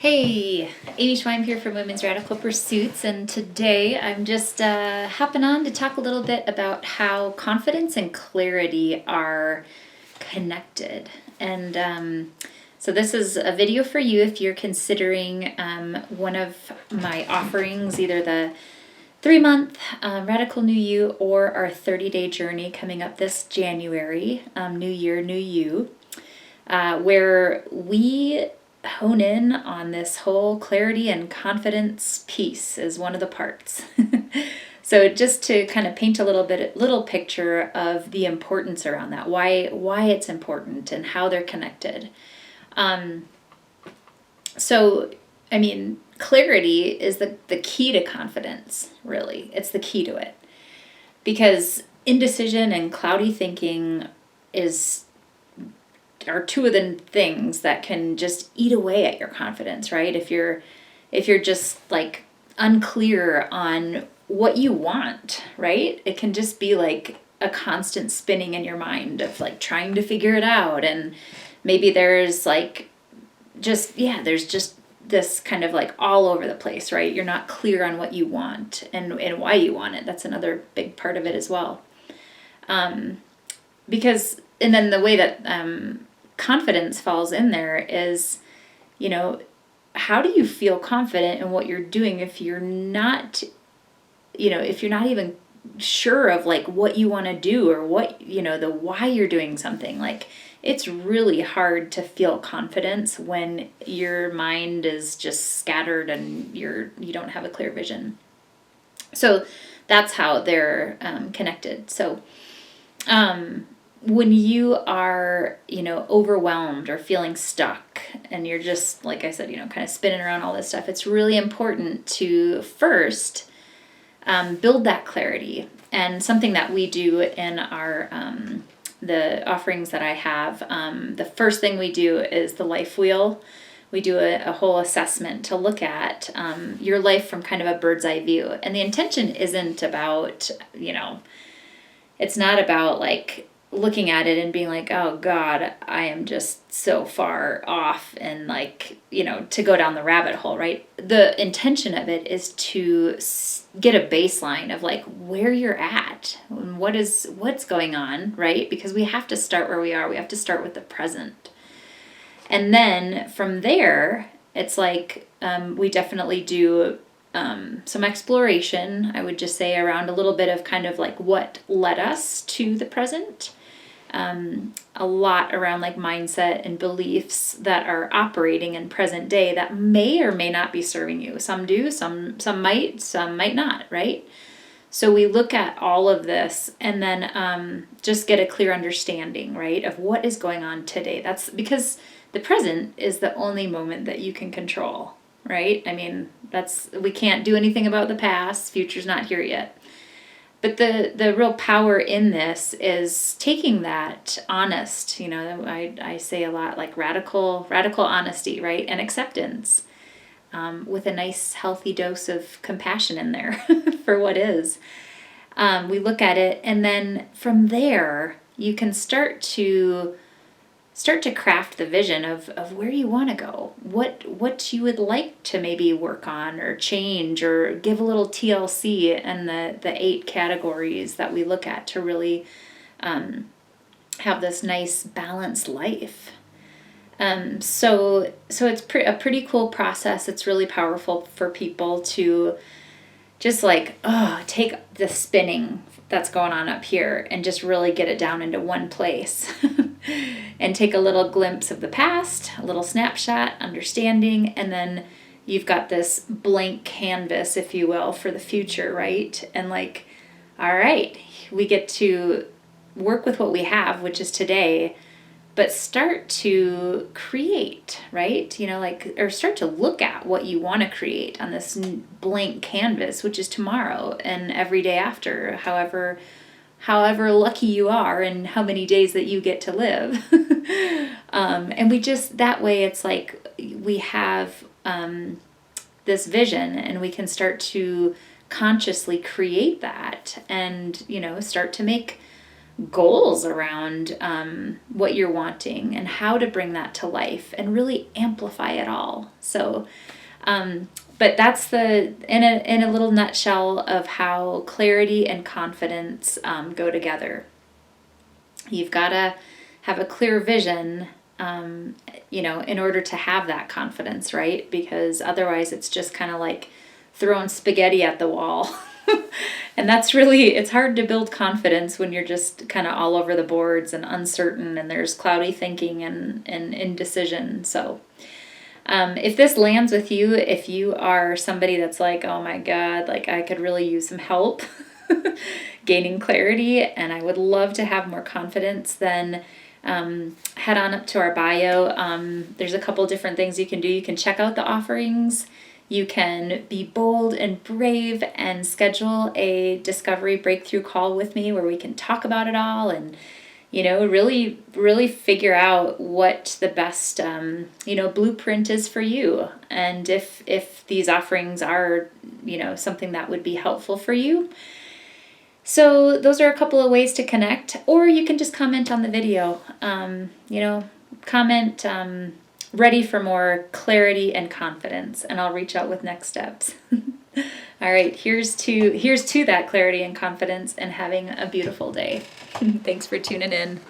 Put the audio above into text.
Hey, Amy Schweim here from Women's Radical Pursuits, and today I'm just hopping on to talk a little bit about how confidence and clarity are connected. And so this is a video for you if you're considering one of my offerings, either the 3-month Radical New You or our 30-day journey coming up this January, New Year, New You, where we hone in on this whole clarity and confidence piece as one of the parts. So just to kind of paint a little picture of the importance around that, why it's important and how they're connected. So I mean, clarity is the key to confidence, really. It's the key to it. Because indecision and cloudy thinking are two of the things that can just eat away at your confidence, right? If you're just like unclear on what you want, right? It can just be like a constant spinning in your mind of like trying to figure it out. And maybe there's like there's just this kind of like all over the place, right? You're not clear on what you want and why you want it. That's another big part of it as well. Because, and then the way that confidence falls in there is, how do you feel confident in what you're doing if you're not, if you're not even sure of like what you want to do or what, the why you're doing something. Like, it's really hard to feel confidence when your mind is just scattered and you don't have a clear vision. So that's how they're connected. So when you are, overwhelmed or feeling stuck and you're just, like I said, kind of spinning around all this stuff, it's really important to first build that clarity. And something that we do in our the offerings that I have, the first thing we do is the life wheel. We do a whole assessment to look at your life from kind of a bird's eye view. And the intention isn't about, it's not about like looking at it and being like, oh God, I am just so far off and like, to go down the rabbit hole, right? The intention of it is to get a baseline of like where you're at and what's going on, right? Because we have to start where we are. We have to start with the present. And then from there, it's like we definitely do some exploration, I would just say, around a little bit of kind of like what led us to the present. A lot around like mindset and beliefs that are operating in present day that may or may not be serving you. Some do, some might not, right? So we look at all of this and then just get a clear understanding, right, of what is going on today. That's because the present is the only moment that you can control, right? I mean, we can't do anything about the past. Future's not here yet. But the real power in this is taking that honest, I say a lot like radical honesty, right? And acceptance with a nice healthy dose of compassion in there for what is. We look at it, and then from there you can start to craft the vision of where you want to go, what you would like to maybe work on or change or give a little TLC in the 8 categories that we look at to really have this nice balanced life. So it's a pretty cool process. It's really powerful for people to just like, take the spinning that's going on up here and just really get it down into one place and take a little glimpse of the past, a little snapshot, understanding, and then you've got this blank canvas, if you will, for the future, right? And like, all right, we get to work with what we have, which is today, but start to create, right? Or start to look at what you want to create on this blank canvas, which is tomorrow and every day after, however lucky you are and how many days that you get to live. And we just, that way it's like we have this vision and we can start to consciously create that and, start to make goals around what you're wanting and how to bring that to life and really amplify it all. So, but that's the in a little nutshell of how clarity and confidence go together. You've got to have a clear vision, in order to have that confidence, right? Because otherwise it's just kind of like throwing spaghetti at the wall. And that's really, it's hard to build confidence when you're just kind of all over the boards and uncertain and there's cloudy thinking and indecision. So if this lands with you, if you are somebody that's like, oh my God, like I could really use some help gaining clarity and I would love to have more confidence, then head on up to our bio. There's a couple different things you can do. You can check out the offerings. You can be bold and brave and schedule a discovery breakthrough call with me where we can talk about it all and, really, really figure out what the best, blueprint is for you. And if these offerings are, something that would be helpful for you. So those are a couple of ways to connect, or you can just comment on the video, comment, ready for more clarity and confidence, and I'll reach out with next steps. All right, here's to that clarity and confidence and having a beautiful day. Thanks for tuning in.